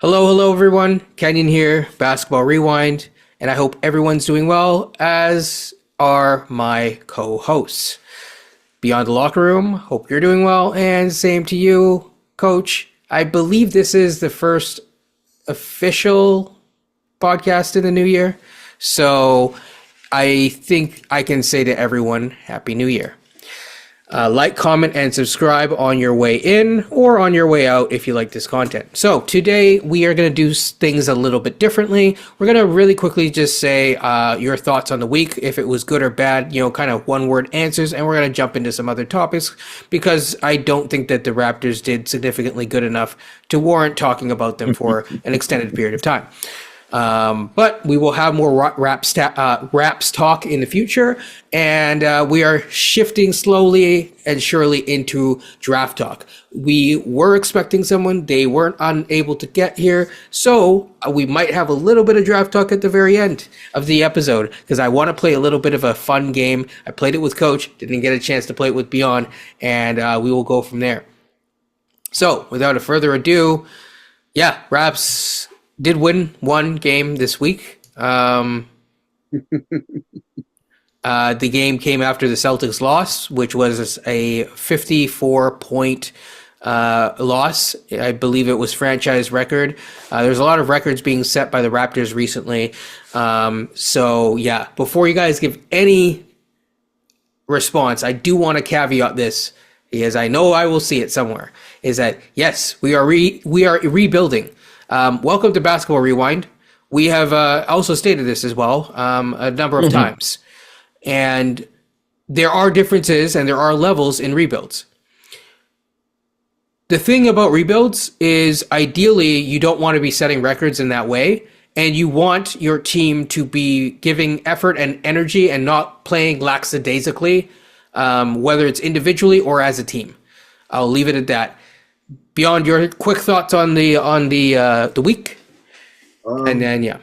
Hello, everyone. Kenyon here, Basketball Rewind, and I hope everyone's doing well, as are my co-hosts. Beyond the locker room, hope you're doing well, and same to you, Coach. I believe this is the first official podcast in the new year, so I think I can say to everyone, Happy New Year. Like, comment, and subscribe on your way in or on your way out if you like this content. So today we are going to do things a little bit differently. We're going to really quickly just say your thoughts on the week, if it was good or bad, kind of one-word answers, and we're going to jump into some other topics because I don't think that the Raptors did significantly good enough to warrant talking about them for an extended period of time. But we will have more Raps talk in the future, and we are shifting slowly and surely into draft talk. We were expecting someone, they weren't unable to get here, so we might have a little bit of draft talk at the very end of the episode, because I want to play a little bit of a fun game. I played it with Coach, didn't get a chance to play it with Beyond, and we will go from there. So, without a further ado, Raps did win one game this week. The game came after the Celtics loss, which was a 54-point loss. I believe it was franchise record. There's a lot of records being set by the Raptors recently. Before you guys give any response, I do want to caveat this, because I know I will see it somewhere, is that, yes, we are rebuilding. Welcome to Basketball Rewind. We have also stated this as well a number of times. And there are differences and there are levels in rebuilds. The thing about rebuilds is, ideally, you don't want to be setting records in that way. And you want your team to be giving effort and energy and not playing lackadaisically, whether it's individually or as a team. I'll leave it at that. Beyond, your quick thoughts on the week, and then it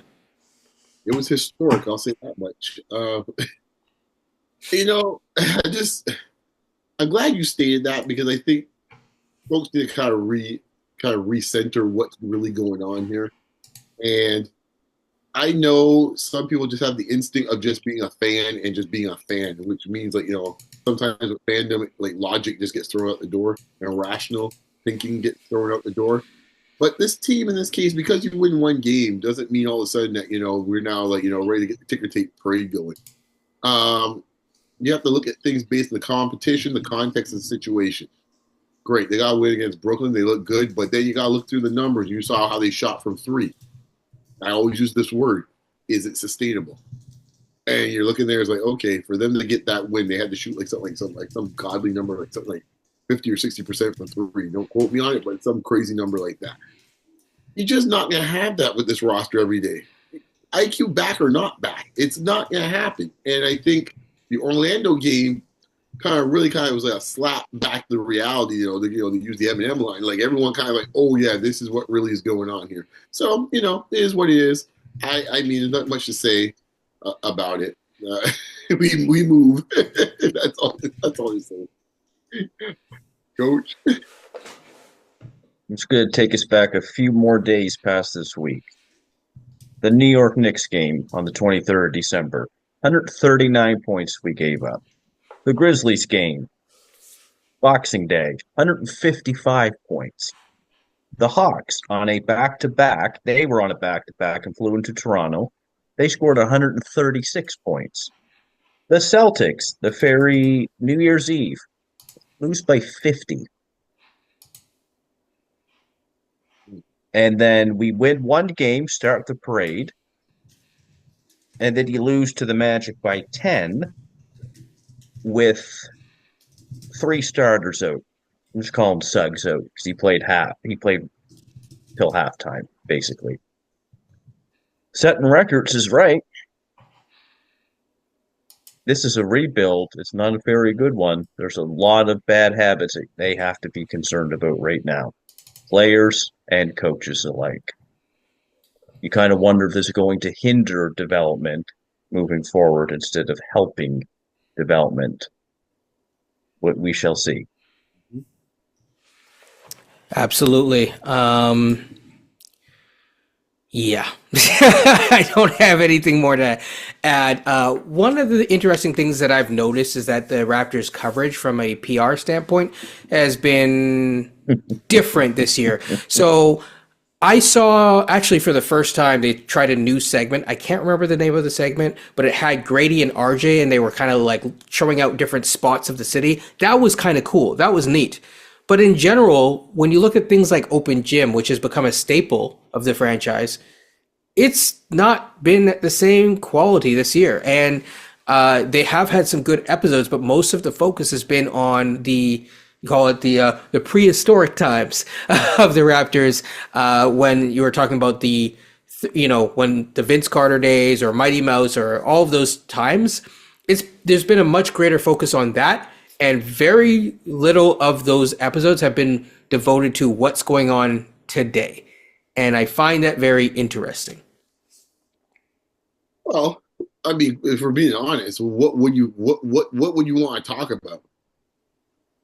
was historic. I'll say that much. I'm glad you stated that, because I think folks need to kind of recenter what's really going on here. And I know some people just have the instinct of just being a fan and just being a fan, which means sometimes with fandom, logic just gets thrown out the door, and rational thinking gets thrown out the door. But this team, in this case, because you win one game, doesn't mean all of a sudden that we're now ready to get the ticker tape parade going. You have to look at things based on the competition, the context, and the situation. Great, they got to win against Brooklyn. They look good, but then you got to look through the numbers. You saw how they shot from three. I always use this word: is it sustainable? And you're looking there, it's like, okay, for them to get that win, they had to shoot some godly number, like something like 50 or 60% from three. Don't quote me on it, but some crazy number like that. You're just not going to have that with this roster every day. IQ back or not back, it's not going to happen. And I think the Orlando game kind of was like a slap back to reality, to use the Eminem line. Like, everyone kind of like, oh yeah, this is what really is going on here. So, it is what it is. I mean, there's not much to say about it. We move. That's all I'm saying. Coach? It's going to take us back a few more days past this week. The New York Knicks game on the 23rd of December. 139 points we gave up. The Grizzlies game, Boxing Day, 155 points. The Hawks on a back-to-back, they were on a back-to-back and flew into Toronto. They scored 136 points. The Celtics, the Ferry New Year's Eve, lose by 50. And then we win one game, start the parade. And then you lose to the Magic by 10 with 3 starters out. I'm just calling Suggs out because he played till halftime, basically. Setting records is right. This is a rebuild. It's not a very good one. There's a lot of bad habits that they have to be concerned about right now. Players and coaches alike. You kind of wonder if this is going to hinder development moving forward instead of helping development. What we shall see. Absolutely. Yeah, I don't have anything more to add. One of the interesting things that I've noticed is that the Raptors' coverage from a PR standpoint has been different this year. So I saw actually for the first time they tried a new segment. I can't remember the name of the segment, but it had Gradey and RJ, and they were kind of like showing out different spots of the city. That was kind of cool. That was neat. But in general, when you look at things like Open Gym, which has become a staple of the franchise, it's not been the same quality this year. And they have had some good episodes, but most of the focus has been on the call it the prehistoric times of the Raptors when you were talking about when the Vince Carter days or Mighty Mouse or all of those times. There's been a much greater focus on that, and very little of those episodes have been devoted to what's going on today. And I find that very interesting. Well, I mean, if we're being honest, what would you want to talk about?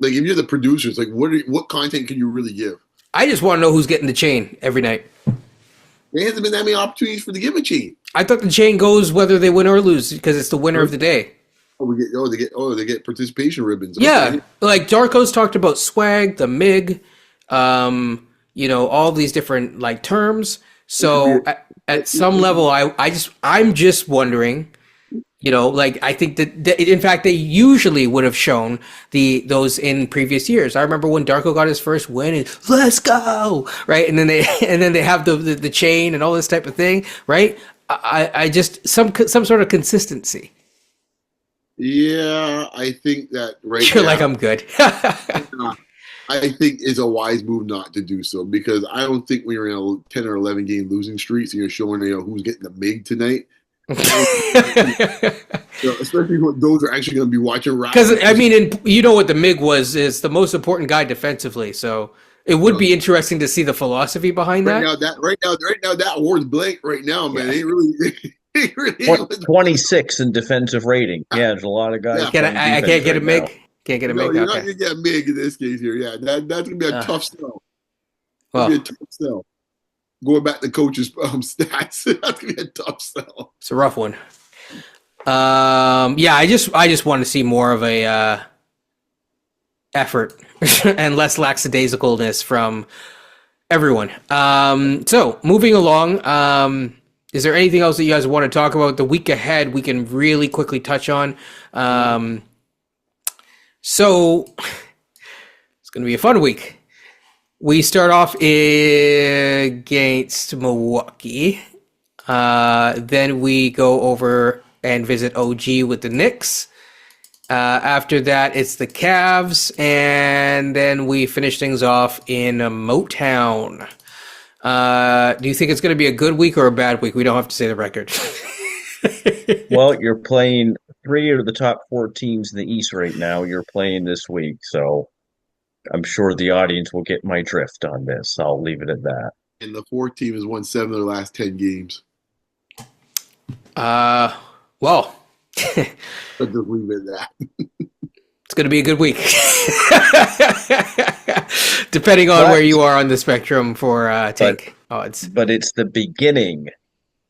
Like, if you're the producers, like, what content can you really give? I just want to know who's getting the chain every night. There hasn't been that many opportunities for the give a chain. I thought the chain goes whether they win or lose because it's the winner of the day. They get participation ribbons. Yeah, Okay. like Darko's talked about swag, the MIG, all these different like terms. So at some level, I'm just wondering. I think that in fact they usually would have shown those in previous years. I remember when Darko got his first win and let's go, right? And then they have the chain and all this type of thing, right? I just some sort of consistency. Yeah, I think that You're now, like I'm good. I think it's a wise move not to do so, because I don't think when you're in a 10 or 11 game losing streaks and you're showing who's getting the MIG tonight. Especially when those are actually going to be watching Raptors. Because I mean, what the MIG is the most important guy defensively, so it would be interesting to see the philosophy behind that. Right now, that award's blank right now, man. Yeah. It really 26 in defensive rating. Yeah, there's a lot of guys. Yeah. I can't get a MIG. Now. Can't get a MIG. You're Okay. not going to get a MIG in this case here. Yeah, that's going to be a tough sell. Well, be a tough sell. Going back to coach's stats, that's gonna be a tough sell. It's a rough one. I just want to see more of a effort and less lackadaisicalness from everyone. So moving along, is there anything else that you guys want to talk about? The week ahead, we can really quickly touch on. So it's going to be a fun week. We start off against Milwaukee. Then we go over and visit OG with the Knicks. After that, it's the Cavs. And then we finish things off in Motown. Do you think it's going to be a good week or a bad week? We don't have to say the record. Well, you're playing 3 of the top 4 teams in the East right now. You're playing this week, so I'm sure the audience will get my drift on this. I'll leave it at that. And the 4th team has won 7 of their last 10 games. Well, I'll just leave it at that. It's going to be a good week. Depending on where you are on the spectrum for tank odds. But it's the beginning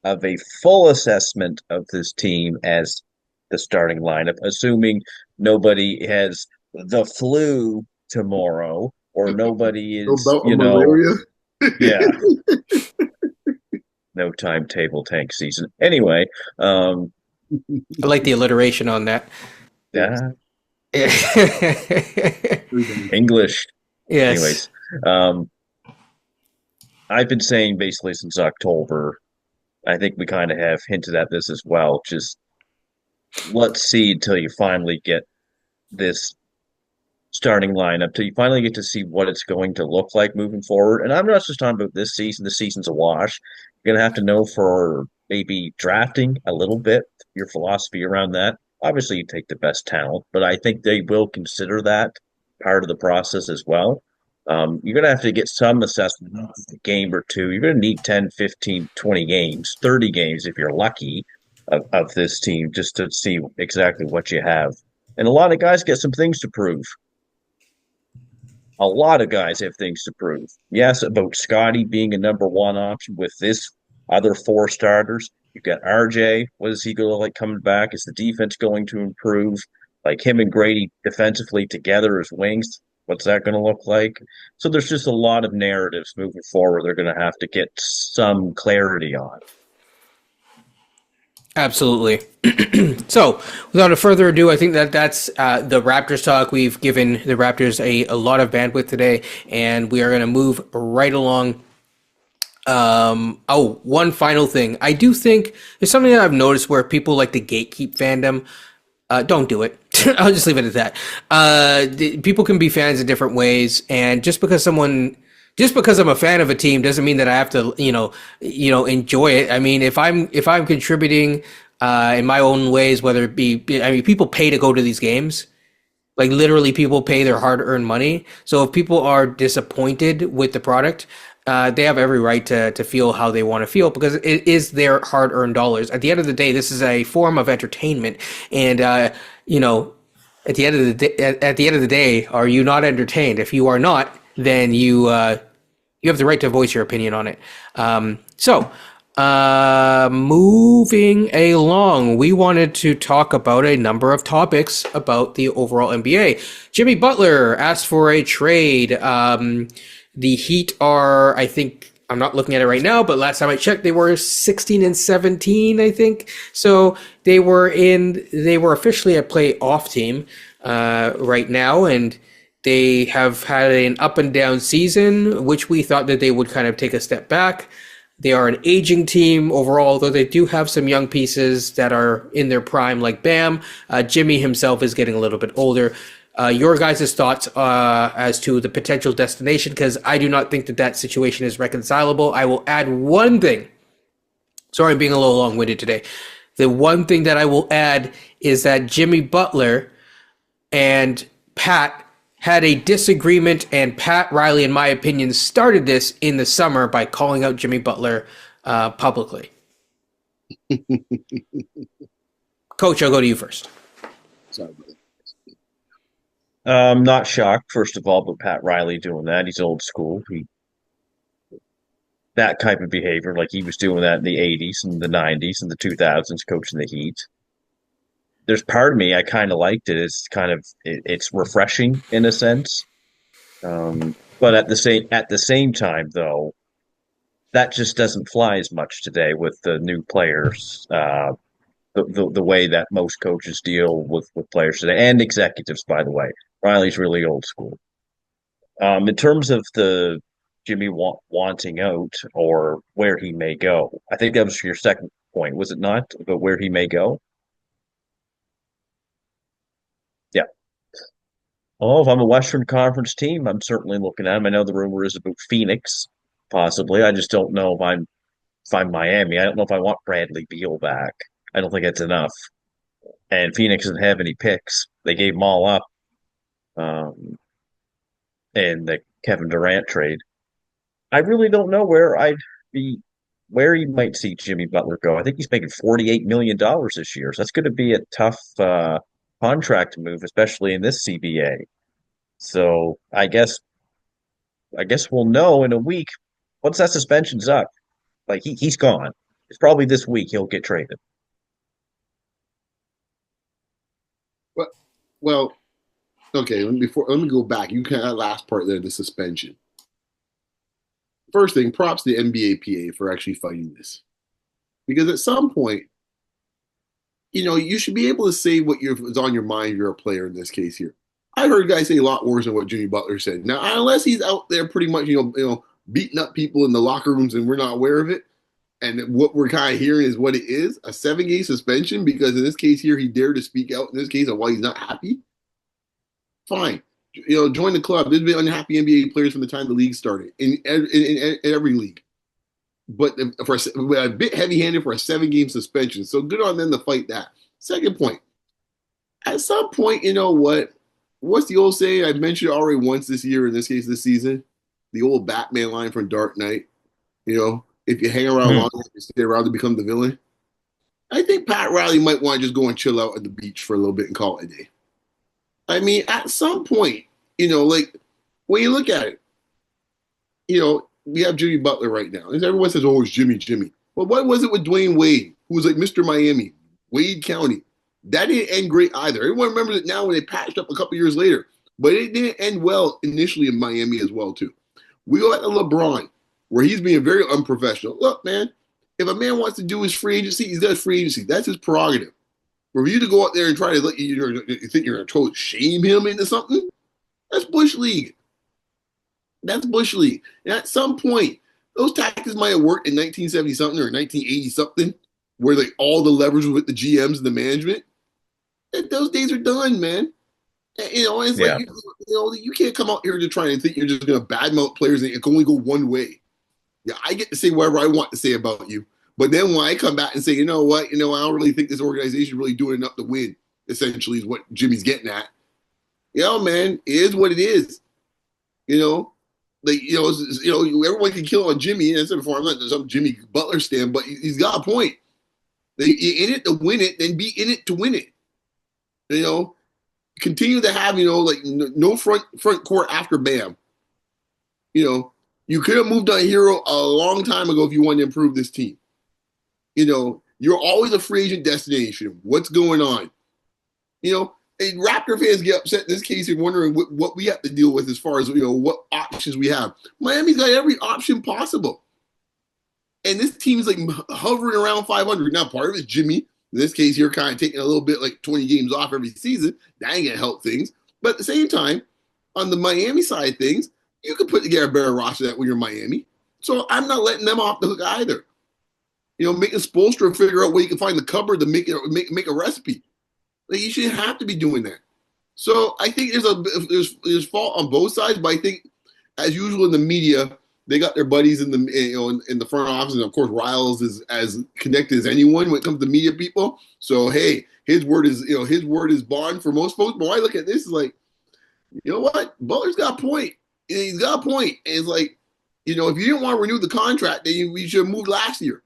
of a full assessment of this team as the starting lineup, assuming nobody has the flu tomorrow or nobody is, malaria. Yeah. No timetable tank season. Anyway, I like the alliteration on that. Yeah. English. Yes. Anyways, I've been saying basically since October, I think we kind of have hinted at this as well. Just let's see until you finally get this starting lineup, till you finally get to see what it's going to look like moving forward. And I'm not just talking about this season. The season's a wash. You're going to have to know for maybe drafting a little bit, your philosophy around that. Obviously, you take the best talent, but I think they will consider that part of the process as well. You're going to have to get some assessment of a game or two. You're going to need 10, 15, 20 games, 30 games if you're lucky of this team just to see exactly what you have. And a lot of guys get some things to prove. A lot of guys have things to prove. Yes, about Scotty being a number 1 option with this other four starters. You've got RJ. What is he going to like coming back? Is the defense going to improve? Like him and Gradey defensively together as wings. What's that going to look like? So there's just a lot of narratives moving forward. They're going to have to get some clarity on. Absolutely. So, without a further ado, I think that's the Raptors talk. We've given the Raptors a lot of bandwidth today, and we are going to move right along. One final thing. I do think there's something that I've noticed where people like to gatekeep fandom. Don't do it. I'll just leave it at that. People can be fans in different ways, and just because I'm a fan of a team doesn't mean that I have to, enjoy it. I mean, if I'm contributing in my own ways, whether it be, I mean, people pay to go to these games. Like literally, people pay their hard-earned money. So if people are disappointed with the product, they have every right to feel how they want to feel because it is their hard-earned dollars. At the end of the day, this is a form of entertainment, and at the end of the day, are you not entertained? If you are not, then you have the right to voice your opinion on it. Moving along, we wanted to talk about a number of topics about the overall NBA. Jimmy Butler asked for a trade. The Heat are, I think, I'm not looking at it right now, but last time I checked, they were 16-17, I think. So they were officially a playoff team right now, and they have had an up and down season, which we thought that they would kind of take a step back. They are an aging team overall, though they do have some young pieces that are in their prime, like Bam. Jimmy himself is getting a little bit older. Your guys' thoughts as to the potential destination, because I do not think that situation is reconcilable. I will add one thing. Sorry, I'm being a little long-winded today. The one thing that I will add is that Jimmy Butler and Pat had a disagreement, and Pat Riley, in my opinion, started this in the summer by calling out Jimmy Butler publicly. Coach, I'll go to you first. Sorry, brother. I'm not shocked, first of all, but Pat Riley doing that. He's old school. That type of behavior, like he was doing that in the 80s and the 90s and the 2000s, coaching the Heat. There's part of me I kind of liked it. It's refreshing in a sense, but at the same time though, that just doesn't fly as much today with the new players. The way that most coaches deal with players today and executives, by the way, Riley's really old school. In terms of the Jimmy wanting out or where he may go, I think that was your second point, was it not? But where he may go. Yeah. Oh, if I'm a Western Conference team, I'm certainly looking at him. I know the rumor is about Phoenix, possibly. I just don't know if I'm Miami. I don't know if I want Bradley Beal back. I don't think it's enough. And Phoenix doesn't have any picks. They gave them all up in the Kevin Durant trade. I really don't know where you might see Jimmy Butler go. I think he's making $48 million this year. So that's going to be a tough contract move, especially in this CBA. So I guess we'll know in a week once that suspension's up. Like he's gone. It's probably this week he'll get traded. Well, okay. Let me go back. You kind of last part there, the suspension. First thing, props to the NBAPA for actually fighting this, because at some point, you should be able to say what is on your mind. You're a player in this case here. I heard guys say a lot worse than what Jimmy Butler said. Now, unless he's out there pretty much, beating up people in the locker rooms and we're not aware of it, and what we're kind of hearing is what it is, a 7-game suspension, because in this case here, he dared to speak out in this case of why he's not happy. Fine. Join the club. There's been unhappy NBA players from the time the league started in every league. But a bit heavy-handed for a 7-game suspension. So good on them to fight that. Second point. At some point, you know what? What's the old saying? I mentioned it already once this year, in this case this season. The old Batman line from Dark Knight. If you hang around long enough, you stay around to become the villain. I think Pat Riley might want to just go and chill out at the beach for a little bit and call it a day. I mean, at some point, when you look at it, we have Jimmy Butler right now. Everyone says, oh, it's Jimmy. But what was it with Dwayne Wade, who was like Mr. Miami, Wade County? That didn't end great either. Everyone remembers it now when they patched up a couple years later. But it didn't end well initially in Miami as well, too. We go at LeBron, where he's being very unprofessional. Look, man, if a man wants to do his free agency, he's got free agency. That's his prerogative. For you to go out there and try to let you think you're going to totally shame him into something, that's Bush League. That's Bush League. And at some point, those tactics might have worked in 1970 something or 1980 something, where like all the leverage was with the GMs and the management. And those days are done, man. And, it's like you can't come out here to try and think you're just going to badmouth players and it can only go one way. Yeah, I get to say whatever I want to say about you. But then when I come back and say, you know what, I don't really think this organization is really doing enough to win, essentially is what Jimmy's getting at. Man, it is what it is. Everyone can kill on Jimmy. And I said before, I'm not some Jimmy Butler stan, but he's got a point. You're in it to win it, then be in it to win it. Continue to have, no front court after Bam. You could have moved on Hero a long time ago if you wanted to improve this team. You're always a free agent destination. What's going on? And Raptor fans get upset in this case and wondering what we have to deal with as far as, what options we have. Miami's got every option possible. And this team is like hovering around 500. Now, part of it is Jimmy. In this case, you're kind of taking a little bit like 20 games off every season. That ain't going to help things. But at the same time, on the Miami side of things, you can put together a better roster than when you're Miami. So I'm not letting them off the hook either. Making Spoelstra figure out where you can find the cupboard to make a recipe. Like, you shouldn't have to be doing that. So I think there's fault on both sides, but I think, as usual in the media, they got their buddies in the in the front office, and of course Riles is as connected as anyone when it comes to media people. So hey, his word is bond for most folks. But when I look at this, it's like, you know what, Butler's got a point. He's got a point. And it's like, if you didn't want to renew the contract, then we should have moved last year.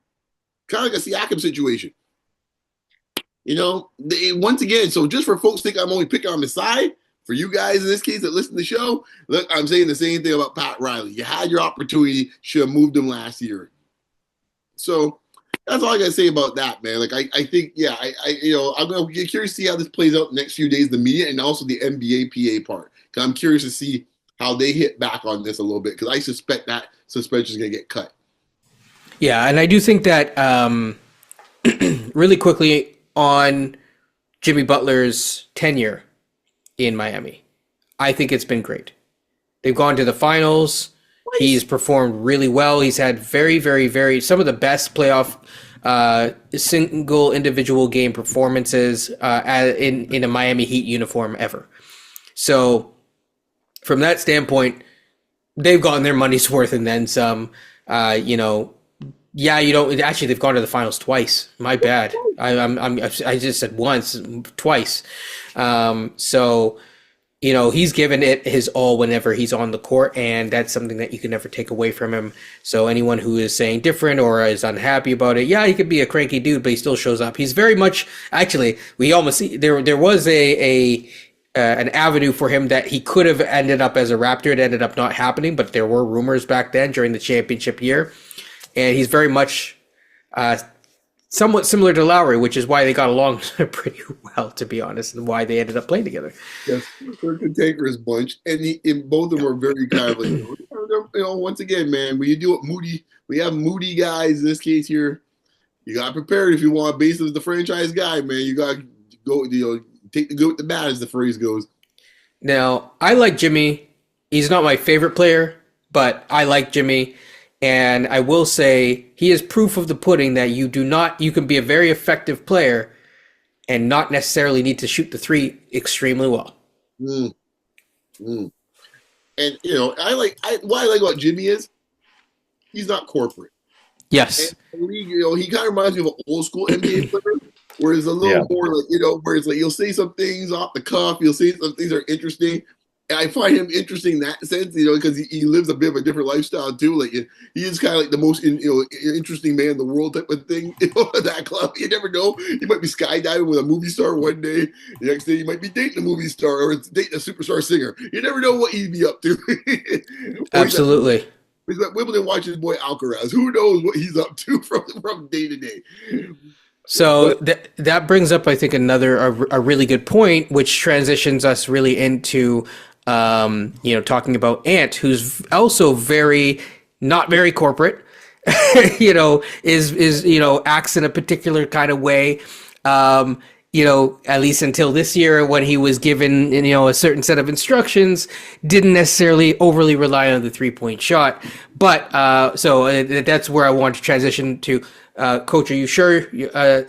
Kind of like a Siakam situation. Once again, so just for folks think I'm only picking on his side, for you guys in this case that listen to the show, look, I'm saying the same thing about Pat Riley. You had your opportunity, should have moved him last year. So that's all I got to say about that, man. Like, I think, I'm going to get curious to see how this plays out the next few days, the media and also the NBA PA part. Because I'm curious to see how they hit back on this a little bit, because I suspect that suspension is going to get cut. Yeah, and I do think that really quickly on Jimmy Butler's tenure in Miami, I think it's been great. They've gone to the finals. He's performed really well. He's had very, very, very some of the best playoff single individual game performances in a Miami Heat uniform ever. So from that standpoint, they've gotten their money's worth and then some. Actually, they've gone to the finals twice. My bad. I just said once, twice. He's given it his all whenever he's on the court, and that's something that you can never take away from him. So anyone who is saying different or is unhappy about it, he could be a cranky dude, but he still shows up. He's very much, actually, we almost see there was an avenue for him that he could have ended up as a Raptor. It ended up not happening, but there were rumors back then during the championship year. And he's very much somewhat similar to Lowry, which is why they got along pretty well, to be honest, and why they ended up playing together. Yes, they're a cantankerous bunch, and both of them are very kind of like, once again, man, when you do it moody, we have moody guys in this case here. You got prepared if you want, basically the franchise guy, man. You got to go, take the good with the bad, as the phrase goes. Now, I like Jimmy. He's not my favorite player, but I like Jimmy. And I will say he is proof of the pudding that you can be a very effective player and not necessarily need to shoot the three extremely well. And, what I like about Jimmy is he's not corporate. Yes. And he kind of reminds me of an old school NBA player, where it's a little more like, where it's like you'll say some things off the cuff, you'll say some things that are interesting. And I find him interesting in that sense, because he lives a bit of a different lifestyle too. Like he is kind of like the most interesting man in the world type of thing. That club, you never know. He might be skydiving with a movie star one day. The next day, he might be dating a movie star or dating a superstar singer. You never know what he'd be up to. Absolutely. Wimbledon watches boy Alcaraz. Who knows what he's up to from day to day? So But that brings up, I think, a really good point, which transitions us really into talking about Ant, who's also very not very corporate. Is acts in a particular kind of way. At least until this year when he was given, a certain set of instructions, didn't necessarily overly rely on the 3-point shot. But that's where I want to transition to. Coach, are you sure?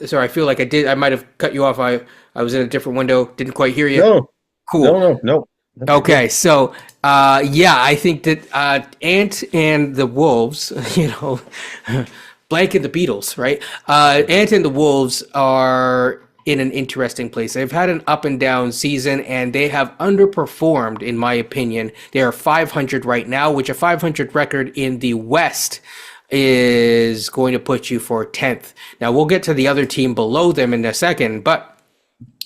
Sorry, I feel like I might have cut you off. I was in a different window, didn't quite hear you. No, Cool. no. No, you're Okay, good. so I think that Ant and the Wolves, blank and the Beatles, right? Ant and the Wolves are in an interesting place. They've had an up and down season, and they have underperformed, in my opinion. They are 500 right now, which a 500 record in the West is going to put you for 10th. Now we'll get to the other team below them in a second, but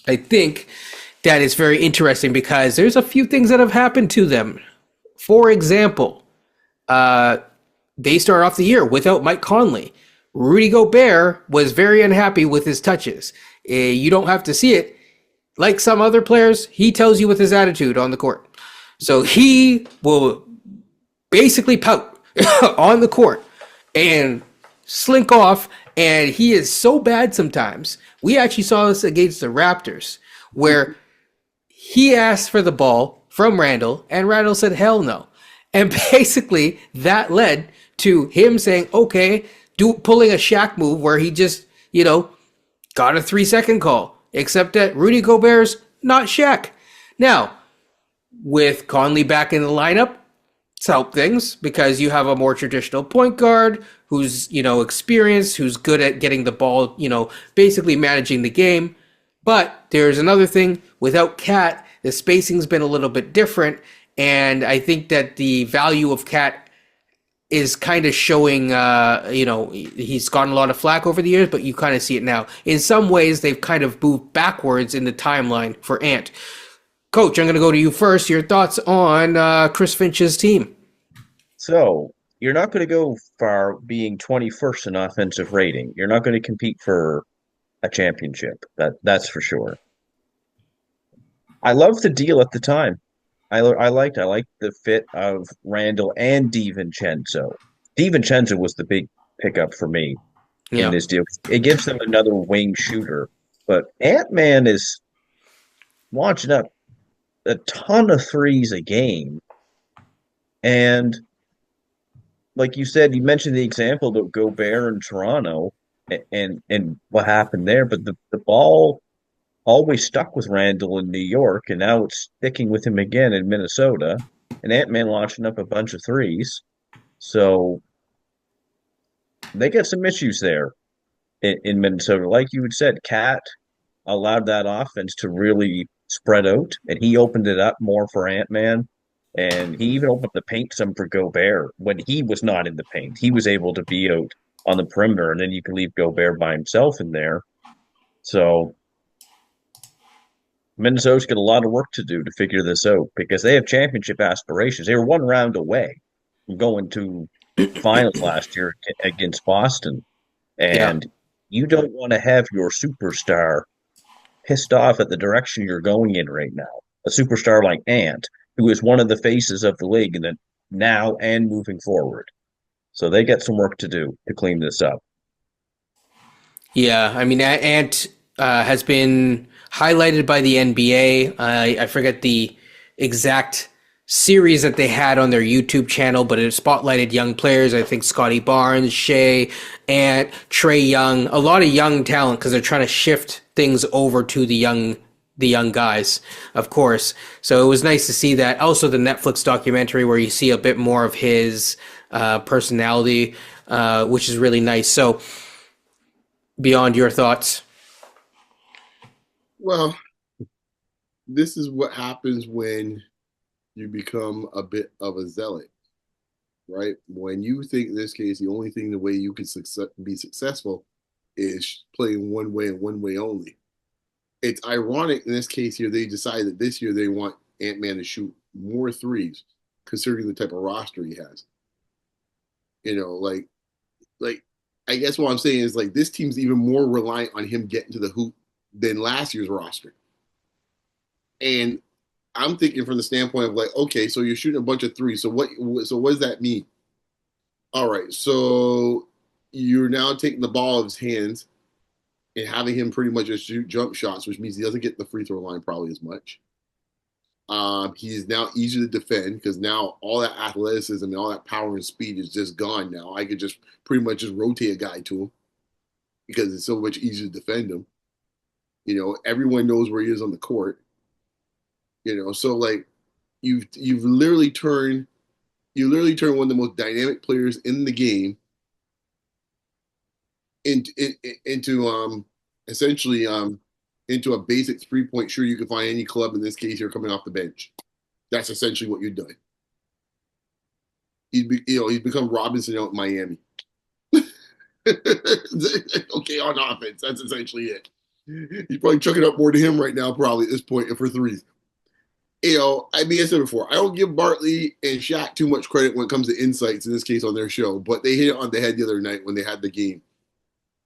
I think that is very interesting because there's a few things that have happened to them. For example, they start off the year without Mike Conley. Rudy Gobert was very unhappy with his touches. You don't have to see it. Like some other players, he tells you with his attitude on the court. So he will basically pout on the court and slink off. And he is so bad sometimes. We actually saw this against the Raptors, where he asked for the ball from Randall, and Randall said, hell no. And basically, that led to him saying, okay, pulling a Shaq move where he just, got a 3-second call. Except that Rudy Gobert's not Shaq. Now, with Conley back in the lineup, it's helped things because you have a more traditional point guard who's, experienced, who's good at getting the ball, basically managing the game. But there's another thing. Without Cat, the spacing's been a little bit different, and I think that the value of Cat is kind of showing. He's gotten a lot of flack over the years, but you kind of see it now. In some ways, they've kind of moved backwards in the timeline for Ant. Coach, I'm going to go to you first. Your thoughts on Chris Finch's team? So you're not going to go far being 21st in offensive rating. You're not going to compete for a championship. That's for sure. I loved the deal at the time. I liked the fit of Randall and DiVincenzo. DiVincenzo was the big pickup for me in Yeah. this deal. It gives them another wing shooter. But Ant-Man is launching up a ton of threes a game. And like you said, you mentioned the example of Gobert in Toronto and what happened there, but the ball always stuck with Randall in New York, and now it's sticking with him again in Minnesota. And Ant-Man launching up a bunch of threes. So they got some issues there in Minnesota. Like you had said, Cat allowed that offense to really spread out, and he opened it up more for Ant-Man. And he even opened the paint some for Gobert when he was not in the paint. He was able to be out on the perimeter, and then you can leave Gobert by himself in there. So Minnesota's got a lot of work to do to figure this out because they have championship aspirations. They were one round away from going to finals last year against Boston. Yeah. And you don't want to have your superstar pissed off at the direction you're going in right now. A superstar like Ant, who is one of the faces of the league and then now and moving forward. So they got some work to do to clean this up. Yeah, I mean, Ant has been highlighted by the NBA. I forget the exact series that they had on their YouTube channel, but it spotlighted young players. I think Scotty Barnes, Shea, Ant, Trey Young, a lot of young talent because they're trying to shift things over to the young guys, of course. So it was nice to see that. Also, the Netflix documentary where you see a bit more of his personality, which is really nice. So, beyond your thoughts. well, this is what happens when you become a bit of a zealot, right? When you think in this case the only thing the way you can be successful is playing one way and one way only. It's ironic in this case here they decided that this year they want Ant-Man to shoot more threes, considering the type of roster he has. Like I guess what I'm saying is like this team's even more reliant on him getting to the hoop than last year's roster. And I'm thinking from the standpoint of like, okay, so you're shooting a bunch of threes. So what does that mean? All right, so you're now taking the ball out of his hands and having him pretty much just shoot jump shots, which means he doesn't get the free throw line probably as much. He's now easier to defend because now all that athleticism and all that power and speed is just gone now. I could just pretty much just rotate a guy to him because it's so much easier to defend him. Everyone knows where he is on the court. So like you've literally turned one of the most dynamic players in the game into essentially into a basic 3-point shooter you can find any club. In this case, you're coming off the bench. That's essentially what you're doing. He's become Robinson out in Miami. Okay, on offense, that's essentially it. He's probably chucking up more to him right now, probably at this point, and for threes. I said before, I don't give Bartley and Shaq too much credit when it comes to insights, in this case on their show, but they hit it on the head the other night when they had the game.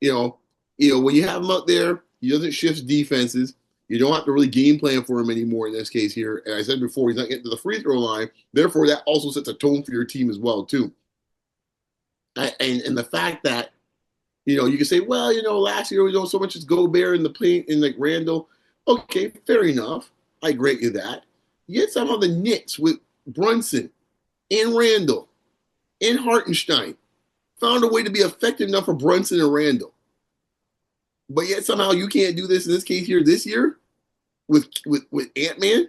When you have him out there, he doesn't shift defenses. You don't have to really game plan for him anymore in this case here. And I said before, he's not getting to the free throw line. Therefore, that also sets a tone for your team as well, too. And the fact that, you can say, well, last year we don't so much as Gobert in the paint and like Randall. Okay, fair enough. I grant you that. Yet somehow the Knicks with Brunson and Randall and Hartenstein found a way to be effective enough for Brunson and Randall. But yet somehow you can't do this in this case here this year with Ant-Man.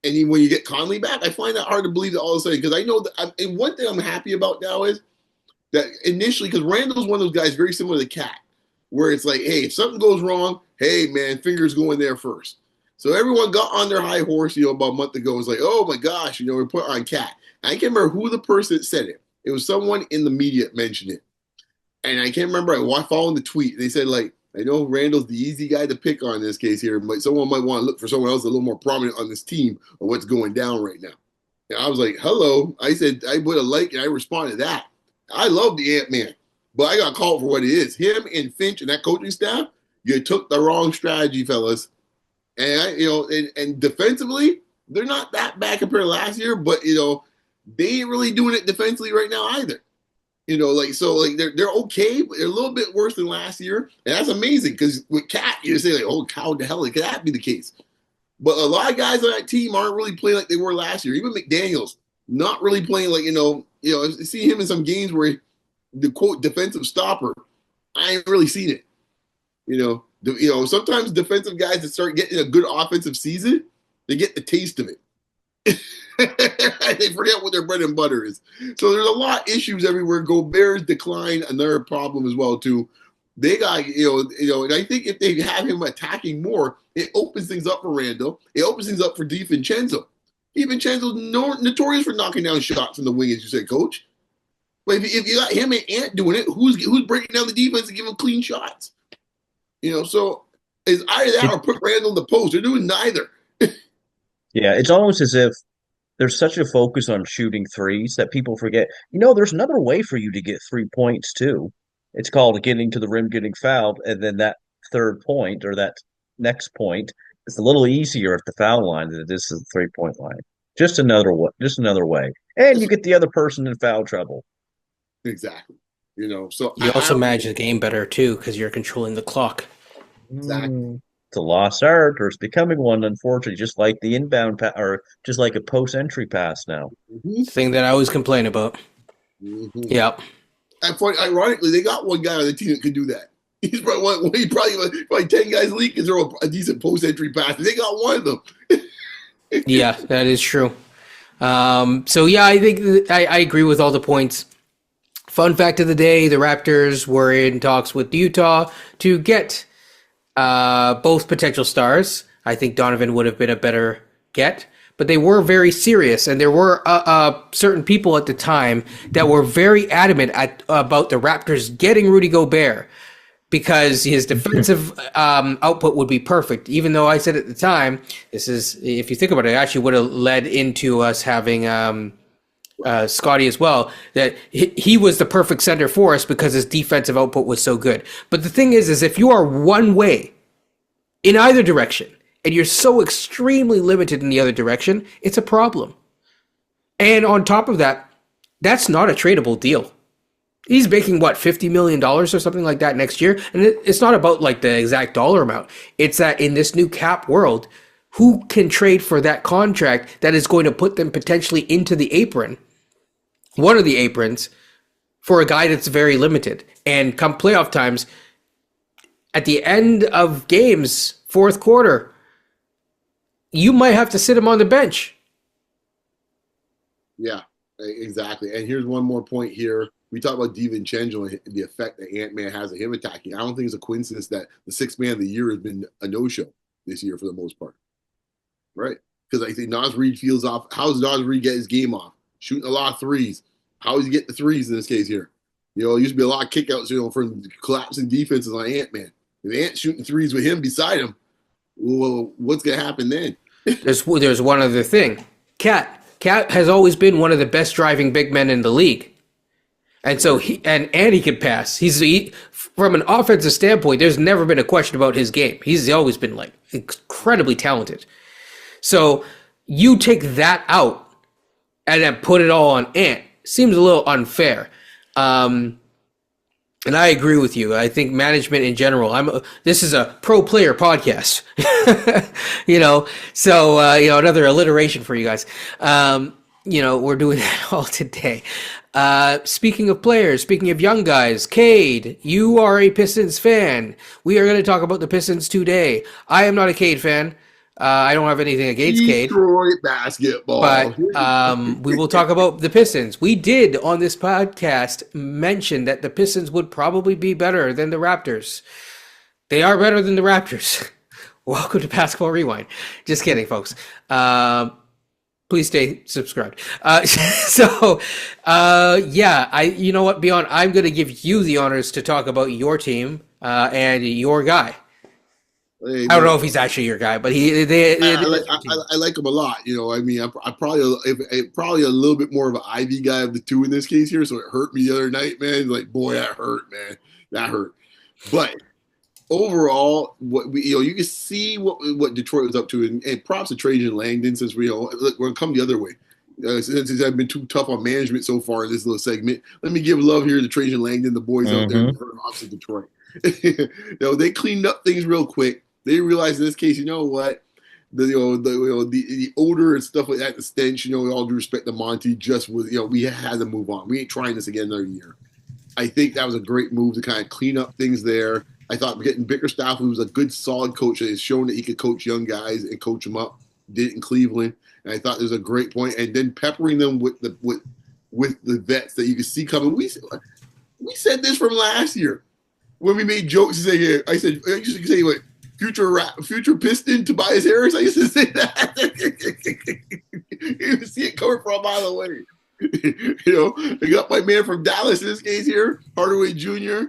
And even when you get Conley back, I find that hard to believe that all of a sudden, because I know that, and one thing I'm happy about now is that initially, because Randall's one of those guys very similar to Cat, where it's like, hey, if something goes wrong, hey, man, fingers going there first. So everyone got on their high horse, about a month ago. It was like, oh my gosh, we put on Cat. I can't remember who the person that said it. It was someone in the media that mentioned it. And I can't remember. I followed the tweet. They said, like, I know Randall's the easy guy to pick on in this case here, but someone might want to look for someone else a little more prominent on this team of what's going down right now. And I was like, hello. I said, I put a like and I responded to that. I love the Ant-Man, but I got called for what it is. Him and Finch and that coaching staff, you took the wrong strategy, fellas. And, and defensively, they're not that bad compared to last year, but, they ain't really doing it defensively right now either. They're okay, but they're a little bit worse than last year. And that's amazing because with Cat, you say, like, oh, how the hell could that be the case? But a lot of guys on that team aren't really playing like they were last year. Even McDaniels, not really playing like, I see him in some games where the quote defensive stopper, I ain't really seen it. Sometimes defensive guys that start getting a good offensive season, they get the taste of it. They forget what their bread and butter is. So there's a lot of issues everywhere. Gobert's decline, another problem as well too. They got, and I think if they have him attacking more, it opens things up for Randall. It opens things up for DiVincenzo. DiVincenzo's notorious for knocking down shots from the wing, as you said, Coach. But if you got him and Ant doing it, who's breaking down the defense and giving clean shots? So it's either that or put Randall in the post. They're doing neither. Yeah, it's almost as if there's such a focus on shooting threes that people forget, there's another way for you to get 3 points too. It's called getting to the rim, getting fouled, and then that third point or that next point is a little easier at the foul line than it is at the 3-point line. Just another way. And you get the other person in foul trouble. Exactly. So you also manage the game better too because you're controlling the clock. Exactly. It's a lost art, or it's becoming one, unfortunately, just like the inbound or just like a post-entry pass now. Mm-hmm. Thing that I always complain about. Mm-hmm. Yep. And ironically, they got one guy on the team that could do that. He's probably 10 guys league can throw a decent post-entry pass. They got one of them. Yeah, that is true. I think I agree with all the points. Fun fact of the day, the Raptors were in talks with Utah to get both potential stars. I think Donovan would have been a better get, but they were very serious, and there were certain people at the time that were very adamant about the Raptors getting Rudy Gobert because his defensive output would be perfect. Even though I said at the time, this is, if you think about it, it actually would have led into us having Scotty as well, that he was the perfect center for us because his defensive output was so good. But the thing is if you are one way in either direction and you're so extremely limited in the other direction, it's a problem. And on top of that, that's not a tradable deal. He's making what, $50 million or something like that next year. And it's not about like the exact dollar amount. It's that in this new cap world, who can trade for that contract that is going to put them potentially into the apron, one of the aprons, for a guy that's very limited? And come playoff times, at the end of games, fourth quarter, you might have to sit him on the bench. Yeah, exactly. And here's one more point here. We talk about DiVincenzo and the effect that Ant-Man has on him attacking. I don't think it's a coincidence that the sixth man of the year has been a no-show this year for the most part. Right? Because I think Naz Reid feels off. How does Naz Reid get his game off? Shooting a lot of threes. How does he get the threes in this case here? It used to be a lot of kickouts, from collapsing defenses on Ant-Man. If Ant's shooting threes with him beside him, well, what's going to happen then? There's one other thing. Cat has always been one of the best driving big men in the league. And so he can pass. From an offensive standpoint, there's never been a question about his game. He's always been like incredibly talented. So you take that out and then put it all on Ant. Seems a little unfair. And I agree with you. I think management in general, this is a pro player podcast, so, another alliteration for you guys. We're doing that all today. Speaking of players, speaking of young guys, Cade, you are a Pistons fan. We are going to talk about the Pistons today. I am not a Cade fan. I don't have anything against Cade. Detroit basketball. But we will talk about the Pistons. We did on this podcast mention that the Pistons would probably be better than the Raptors. They are better than the Raptors. Welcome to Basketball Rewind. Just kidding, folks. Please stay subscribed. You know what, Beyond, I'm going to give you the honors to talk about your team and your guy. Hey, I don't know if he's actually your guy, but I like him a lot. I'm probably a little bit more of an Ivy guy of the two in this case here. So it hurt me the other night, man. Like, boy, that hurt, man. That hurt. But overall, you can see what Detroit was up to, and props to Trajan Langdon since we're gonna come the other way. Since I've been too tough on management so far in this little segment, let me give love here to Trajan Langdon, the boys out there in the front office of Detroit. They cleaned up things real quick. They realized in this case, you know what, the odor and stuff like that, the stench. All due respect to Monty, just was we had to move on. We ain't trying this again another year. I think that was a great move to kind of clean up things there. I thought getting Bickerstaff, who was a good, solid coach, that has shown that he could coach young guys and coach them up. Did it in Cleveland, and I thought it was a great point. And then peppering them with the vets that you could see coming. We said this from last year when we made jokes. I used to say what. Future Piston Tobias Harris. I used to say that. You can see it coming from a mile away. I got my man from Dallas in this case here, Hardaway Jr.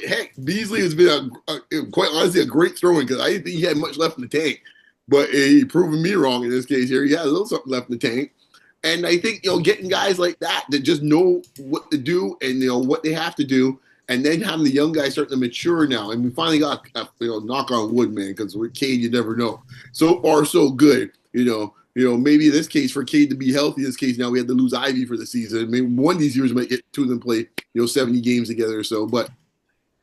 Heck, Beasley has been quite honestly a great throw-in because I didn't think he had much left in the tank, but he proven me wrong in this case here. He had a little something left in the tank, and I think getting guys like that just know what to do and what they have to do. And then having the young guys starting to mature now. And we finally got, knock on wood, man, because with Cade, you never know. So far, so good. Maybe in this case, for Cade to be healthy, in this case, now we had to lose Ivy for the season. Maybe one of these years we might get two of them play, 70 games together or so. But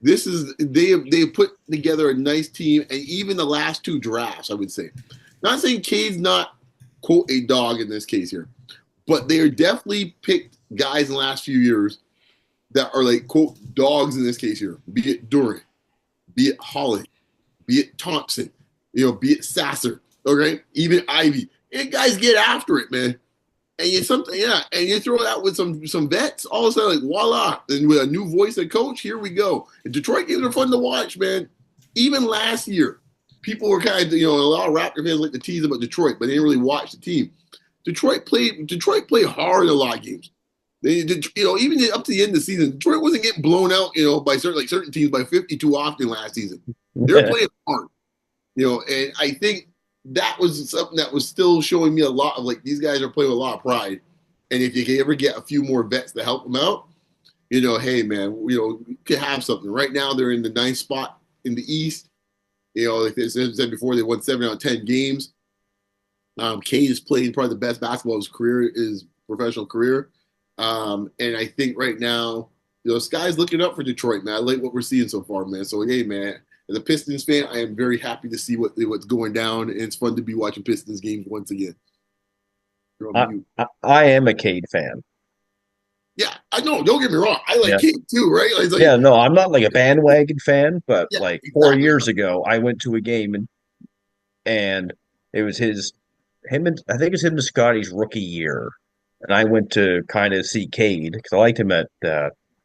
they put together a nice team. And even the last two drafts, I would say. Not saying Cade's not, quote, a dog in this case here. But they are definitely picked guys in the last few years that are like, quote, dogs in this case here, be it Durant, be it Holland, be it Thompson, be it Sasser, okay, even Ivy. And guys get after it, man. And you throw it out with some vets, all of a sudden, like, voila. And with a new voice and coach, here we go. And Detroit games are fun to watch, man. Even last year, people were kind of, a lot of Raptor fans like to tease about Detroit, but they didn't really watch the team. Detroit played hard in a lot of games. They did, even up to the end of the season, Detroit wasn't getting blown out, by certain teams by 50 too often last season. They were playing hard, and I think that was something that was still showing me a lot of, like, these guys are playing with a lot of pride. And if you can ever get a few more vets to help them out, hey man, you could have something. Right now they're in the ninth spot in the East. Like I said before, they won 7 out of 10 games. Cade is playing probably the best basketball of his professional career. And I think right now, sky's looking up for Detroit, man. I like what we're seeing so far, man. So hey, man, as a Pistons fan, I am very happy to see what's going down, and it's fun to be watching Pistons games once again. I am a Cade fan. Yeah, I know. Don't get me wrong. I like Yeah. Cade too, right? Yeah, no, I'm not like a bandwagon fan, but Yeah, like exactly. 4 years ago, I went to a game and it was him and I think it was him and Scotty's rookie year, and I went to kind of see Cade because I liked him at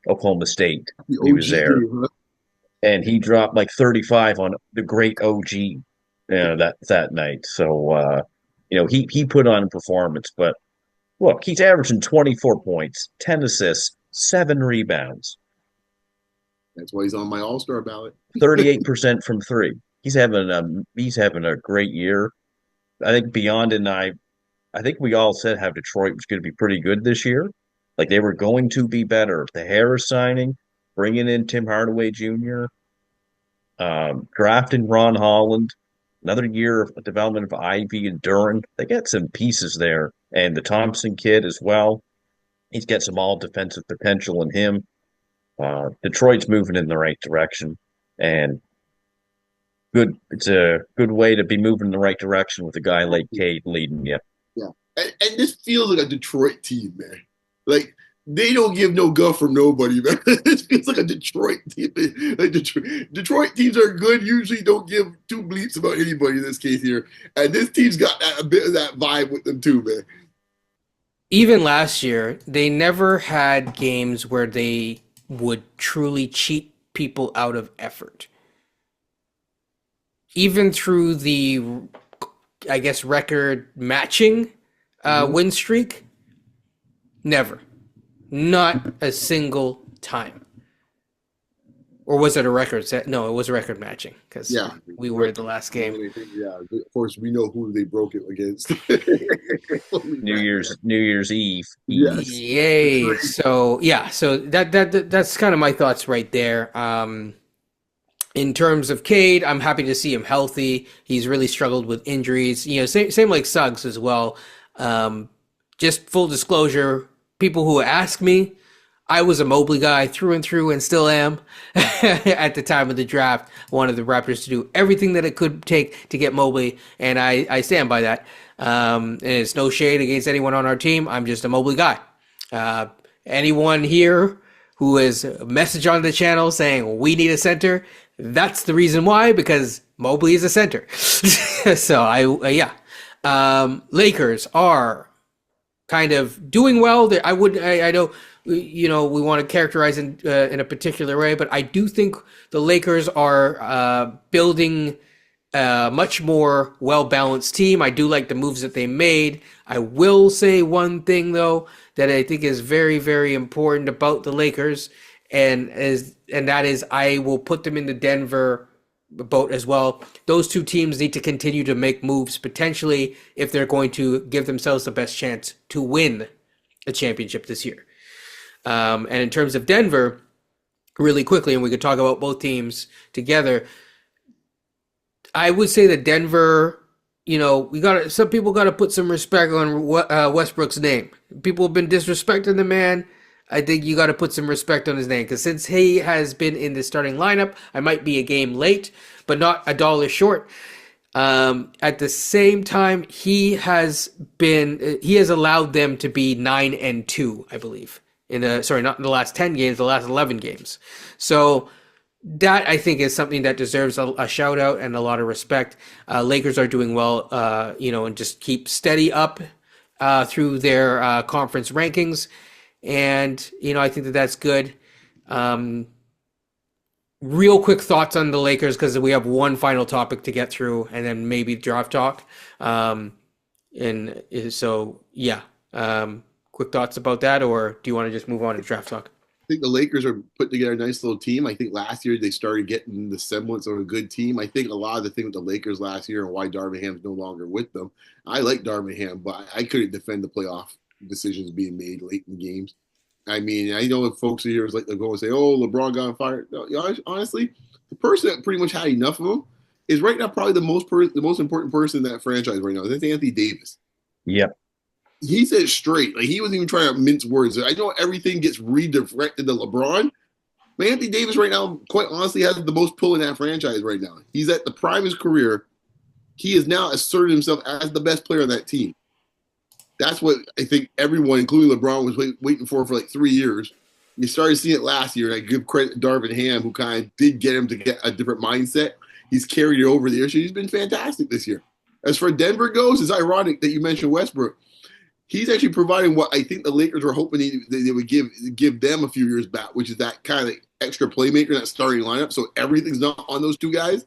Oklahoma State The when he was OG there, dude, huh? and he dropped like 35 on the great OG that night. So he put on a performance, but look, he's averaging 24 points, 10 assists, 7 rebounds. That's why he's on my All-Star ballot. 38% from three. He's having a great year. I think Beyond and I think we all said how Detroit was going to be pretty good this year. Like they were going to be better. The Harris signing, bringing in Tim Hardaway Jr., drafting Ron Holland, another year of development of Ivy and Duran. They got some pieces there, and the Thompson kid as well. He's got some all defensive potential in him. Detroit's moving in the right direction, and good. It's a good way to be moving in the right direction with a guy like Cade leading you. Yeah. And this feels like a Detroit team, man. Like, they don't give no guff from nobody, man. This feels like a Detroit team. Like Detroit teams are good, usually don't give two bleeps about anybody in this case here. And this team's got a bit of that vibe with them, too, man. Even last year, they never had games where they would truly cheat people out of effort. Even through the, I guess, record matching win streak, never. Not a single time. Or was it a record set? No, it was a record matching because we were the last game. Yeah, of course, we know who they broke it against. New Year's Eve. Yes. Yay! So that's kind of my thoughts right there. In terms of Cade, I'm happy to see him healthy. He's really struggled with injuries. Same like Suggs as well. Just full disclosure, people who ask me, I was a Mobley guy through and through and still am. At the time of the draft, wanted the Raptors to do everything that it could take to get Mobley, and I stand by that. And it's no shade against anyone on our team. I'm just a Mobley guy. Anyone here who has a message on the channel saying we need a center, that's the reason why, because Mobley is a center. So Lakers are kind of doing well. I know, we want to characterize in a particular way, but I do think the Lakers are building a much more well-balanced team. I do like the moves that they made. I will say one thing though that I think is very, very important about the Lakers, and that is I will put them in the Denver boat as well. Those two teams need to continue to make moves potentially if they're going to give themselves the best chance to win a championship this year. And in terms of Denver, really quickly, and we could talk about both teams together, I would say that Denver, some people got to put some respect on Westbrook's name. People have been disrespecting the man. I think you got to put some respect on his name, because since he has been in the starting lineup, I might be a game late, but not a dollar short. At the same time, he has allowed them to be 9-2, I believe. Not in the last 10 games, the last 11 games. So that I think is something that deserves a shout out and a lot of respect. Lakers are doing well, and just keep steady up through their conference rankings. And, I think that that's good. Real quick thoughts on the Lakers, because we have one final topic to get through and then maybe draft talk. Quick thoughts about that, or do you want to just move on to draft talk? I think the Lakers are putting together a nice little team. I think last year they started getting the semblance of a good team. I think a lot of the thing with the Lakers last year and why Darvin Ham's no longer with them. I like Darvin Ham, but I couldn't defend the playoff decisions being made late in the games. I mean, I know if folks here is like they're going to say, "Oh, LeBron got fired." No, you know, honestly, the person that pretty much had enough of him is right now probably the most important person in that franchise right now. That's Anthony Davis. Yep. He said it straight. Like he wasn't even trying to mince words. I know everything gets redirected to LeBron. But Anthony Davis right now, quite honestly, has the most pull in that franchise right now. He's at the prime of his career. He has now asserted himself as the best player on that team. That's what I think everyone, including LeBron, was waiting for like 3 years. You started seeing it last year, and I give credit to Darvin Ham, who kind of did get him to get a different mindset. He's carried it over the years. He's been fantastic this year. As for Denver goes, it's ironic that you mentioned Westbrook. He's actually providing what I think the Lakers were hoping they would give them a few years back, which is that kind of extra playmaker, that starting lineup. So everything's not on those two guys,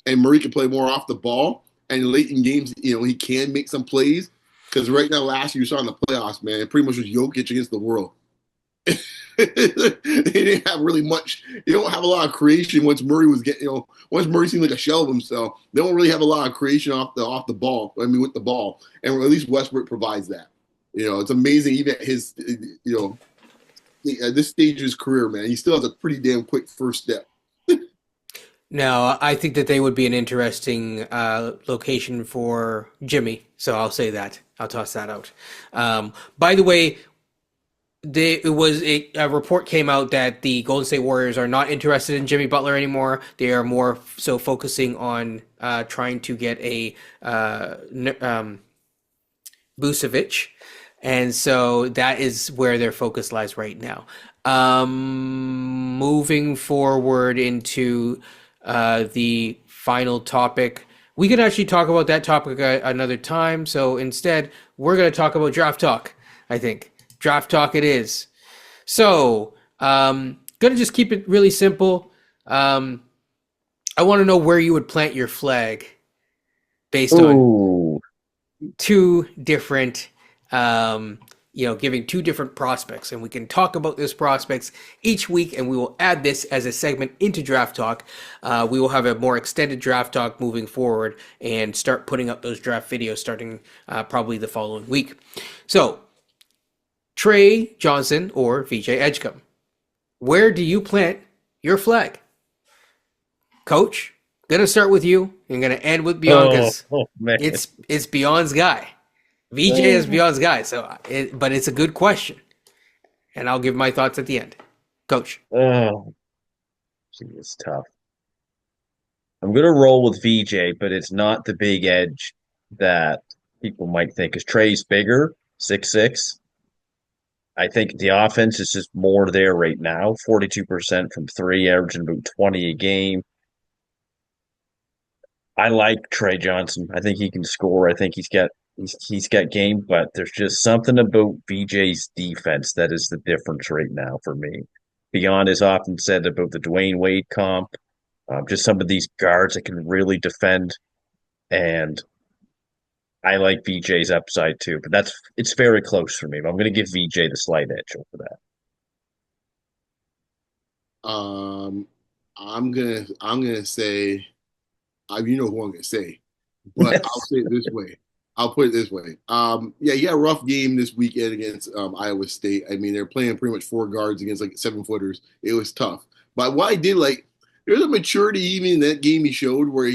and Murray can play more off the ball. And late in games, you know, he can make some plays. Because right now, last year you saw in the playoffs, man, it pretty much was Jokic against the world. They didn't have really much. You don't have a lot of creation once Murray was getting, you know, once Murray seemed like a shell of himself. They don't really have a lot of creation off the ball. I mean, with the ball, and at least Westbrook provides that. You know, it's amazing. Even at his, you know, at this stage of his career, man, he still has a pretty damn quick first step. No, I think that they would be an interesting location for Jimmy. So I'll say that. I'll toss that out. By the way, a report came out that the Golden State Warriors are not interested in Jimmy Butler anymore. They are more so focusing on trying to get a Vucevic, and so that is where their focus lies right now. Moving forward into the final topic. We could actually talk about that topic another time. So instead, we're going to talk about draft talk, I think. Draft talk it is. So, going to just keep it really simple. I want to know where you would plant your flag based on two different giving two different prospects, and we can talk about those prospects each week, and we will add this as a segment into Draft Talk. We will have a more extended Draft Talk moving forward and start putting up those draft videos starting probably the following week. So, Trey Johnson or VJ Edgecombe, where do you plant your flag? Coach, gonna start with you and gonna end with Beyond because it's Beyond's guy. VJ is Beyond's guy, but it's a good question, and I'll give my thoughts at the end. Coach. Oh, gee, it's tough. I'm gonna roll with VJ, but it's not the big edge that people might think. Because Trey's bigger, 6'6". I think the offense is just more there right now. 42% from three, averaging about 20 a game. I like Trey Johnson. I think he can score. I think he's got game, but there's just something about VJ's defense that is the difference right now for me. Beyond as often said about the Dwayne Wade comp, just some of these guards that can really defend, and I like VJ's upside too. But it's very close for me. But I'm going to give VJ the slight edge over that. I'm gonna say, you know who I'm gonna say, but I'll say it this way. I'll put it this way. Yeah, he had a rough game this weekend against Iowa State. I mean, they're playing pretty much four guards against like 7-footers. It was tough. But what I did like, there's a maturity even in that game he showed where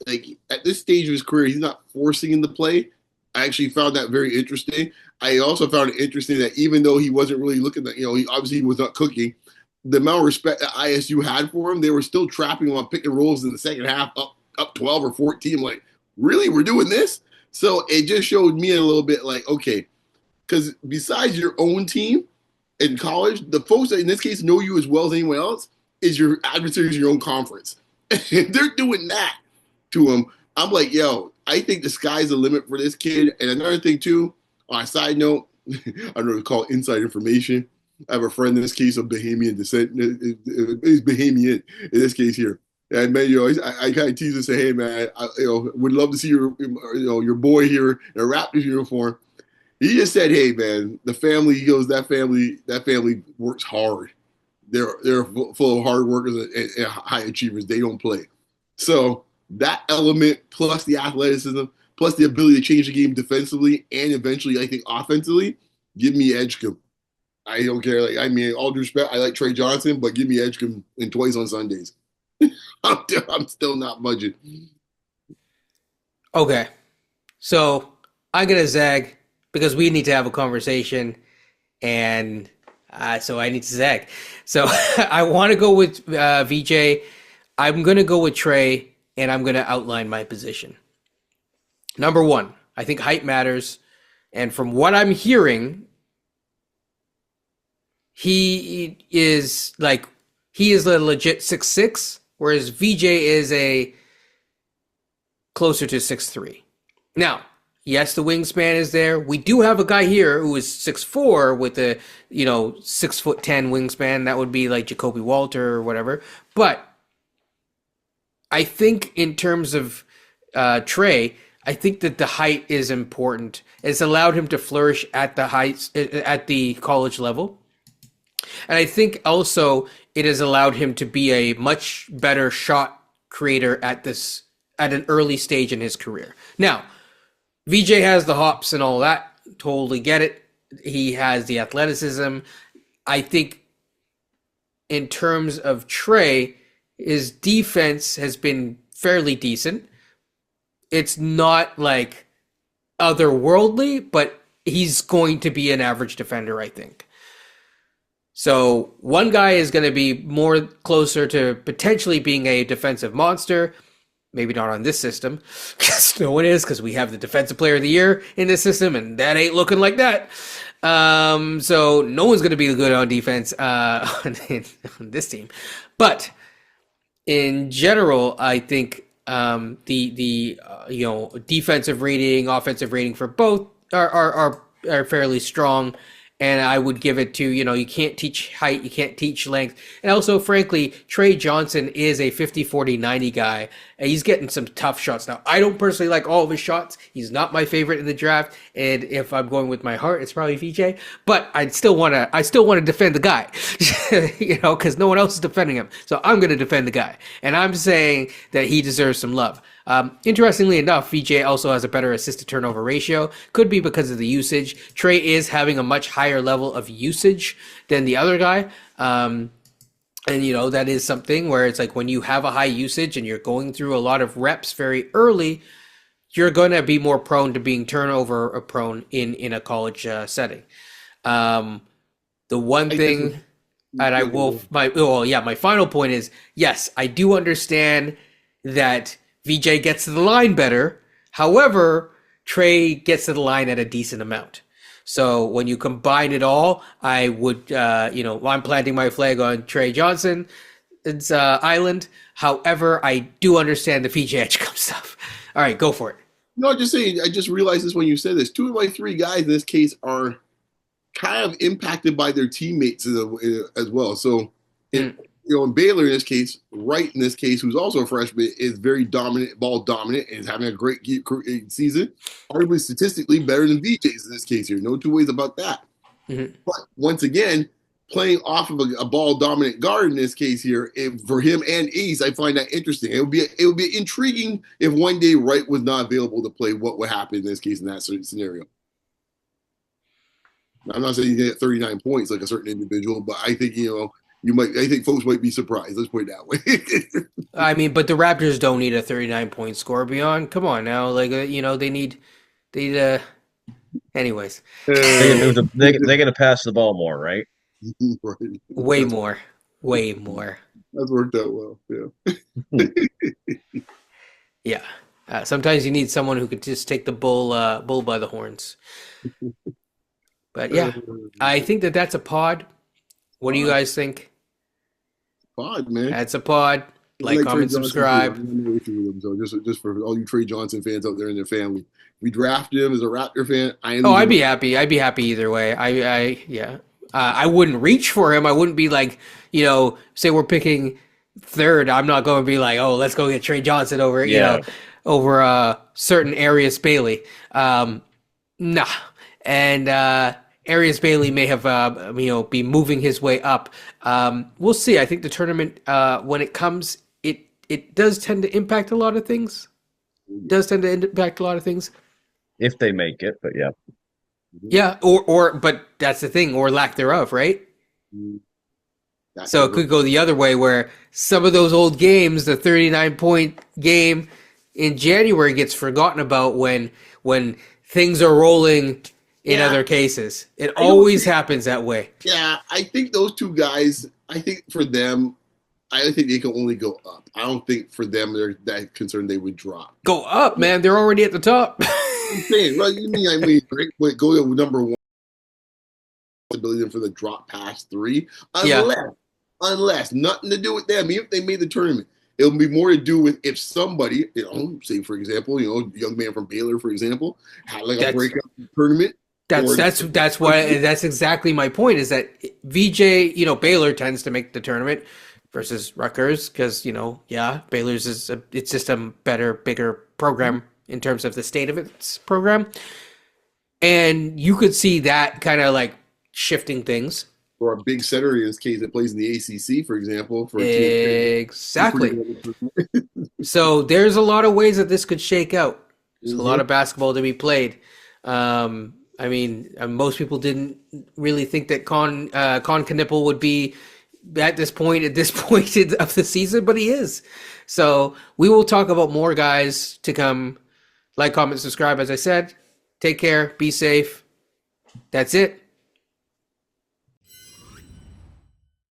like at this stage of his career, he's not forcing him to play. I actually found that very interesting. I also found it interesting that even though he wasn't really looking at, he obviously was not cooking, the amount of respect that ISU had for him, they were still trapping him on pick and rolls in the second half, up 12 or 14. I'm like, really? We're doing this? So it just showed me a little bit like, okay, because besides your own team in college, the folks that in this case know you as well as anyone else is your adversaries in your own conference. And they're doing that to him. I'm like, yo, I think the sky's the limit for this kid. And another thing, too, on a side note, I don't know what to call it, inside information. I have a friend in this case of Bahamian descent. He's Bahamian in this case here. And man, I kind of tease and say, hey man, would love to see your boy here in a Raptors uniform. He just said, hey man, the family. He goes, that family works hard. They're full of hard workers and high achievers. They don't play. So that element plus the athleticism plus the ability to change the game defensively and eventually I think offensively Give me Edgecombe. I don't care. Like, I mean, all due respect, I like Trey Johnson, but give me Edgecombe and twice on Sundays. I'm still not budging. Okay. So I'm going to zag because we need to have a conversation, and so I need to zag. So I want to go with VJ. I'm going to go with Trey, and I'm going to outline my position. Number one, I think height matters. And from what I'm hearing, he is a legit 6'6", whereas VJ is a closer to 6'3". Now, yes, the wingspan is there. We do have a guy here who is 6'4" with a 6'10" wingspan. That would be like Jacoby Walter or whatever. But I think in terms of Trey, I think that the height is important. It's allowed him to flourish at the college level. And I think also it has allowed him to be a much better shot creator at an early stage in his career. Now, VJ has the hops and all that. Totally get it. He has the athleticism. I think in terms of Trey, his defense has been fairly decent. It's not like otherworldly, but he's going to be an average defender, I think. So one guy is going to be more closer to potentially being a defensive monster. Maybe not on this system, because no one is, because we have the defensive player of the year in this system, and that ain't looking like that. So no one's going to be good on defense on this team. But in general, I think the defensive rating, offensive rating for both are fairly strong. And I would give it to, you can't teach height, you can't teach length. And also, frankly, Trey Johnson is a 50-40-90 guy. And he's getting some tough shots. Now, I don't personally like all of his shots. He's not my favorite in the draft. And if I'm going with my heart, it's probably VJ. But I still want to defend the guy, because no one else is defending him. So I'm going to defend the guy. And I'm saying that he deserves some love. Interestingly enough, VJ also has a better assist to turnover ratio. Could be because of the usage. Trey is having a much higher level of usage than the other guy. And that is something where it's like when you have a high usage and you're going through a lot of reps very early, you're going to be more prone to being turnover prone in a college setting. The one thing my final point is, yes, I do understand that VJ gets to the line better. However, Trey gets to the line at a decent amount. So when you combine it all, I would, I'm planting my flag on Trey Johnson's island. However, I do understand the VJ Edgecombe stuff. All right, go for it. No, I'm just saying, I just realized this when you said this. Two of my three guys in this case are kind of impacted by their teammates as well. So, in Baylor in this case, Wright in this case, who's also a freshman, is very dominant, ball dominant, and is having a great season. Arguably statistically better than VJ's in this case here. No two ways about that. Mm-hmm. But once again, playing off of a ball dominant guard in this case here, for him and Ace, I find that interesting. It would be intriguing if one day Wright was not available to play. What would happen in this case in that scenario? I'm not saying you get 39 points like a certain individual, but I think I think folks might be surprised. Let's put it that way. I mean, but the Raptors don't need a 39-point score beyond. Come on now, they need. Anyways, they're going to pass the ball more, right? Right. Way more. That's worked out well. Yeah. Yeah. Sometimes you need someone who could just take the bull by the horns. But yeah, I think that's a pod. What do you guys think? Pod, man. That's a pod. Like, comment, subscribe. So just for all you Trey Johnson fans out there and their family, we drafted him as a Raptor fan. I'd be happy. I'd be happy either way. I wouldn't reach for him. I wouldn't be like, say we're picking third. I'm not going to be like, oh, let's go get Trey Johnson over, over certain Arias Bailey. Nah. And Arias Bailey may have, be moving his way up. We'll see. I think the tournament, when it comes, it does tend to impact a lot of things. If they make it, but yeah. Yeah, but that's the thing, or lack thereof, right? Mhm. That So it never. could go the other way where some of those old games, the 39-point game in January gets forgotten about when things are rolling in Yeah, other cases. It I don't always think. happens that way. Yeah, I think those two guys. I think for them, I think they can only go up. I don't think for them they're that concerned they would drop. Go up, man. They're already at the top. I'm saying, well, you mean I mean, right? Wait, go to number one ability for the drop past three, Yeah, unless nothing to do with them. Even if they made the tournament, it would be more to do with if somebody, say for example, young man from Baylor, for example, had like a that's breakout tournament, or that's why that's exactly my point is that VJ, Baylor tends to make the tournament versus Rutgers because, yeah, Baylor's it's just a better, bigger program in terms of the state of its program. And you could see that kind of like shifting things. or a big center in this case that plays in the ACC, for example, for a team. Exactly. So there's a lot of ways that this could shake out. There's a lot of basketball to be played. I mean, most people didn't really think that Con Knipple would be at this point of the season, but he is. So we will talk about more guys to come. Like, comment, subscribe. As I said, take care, be safe. That's it.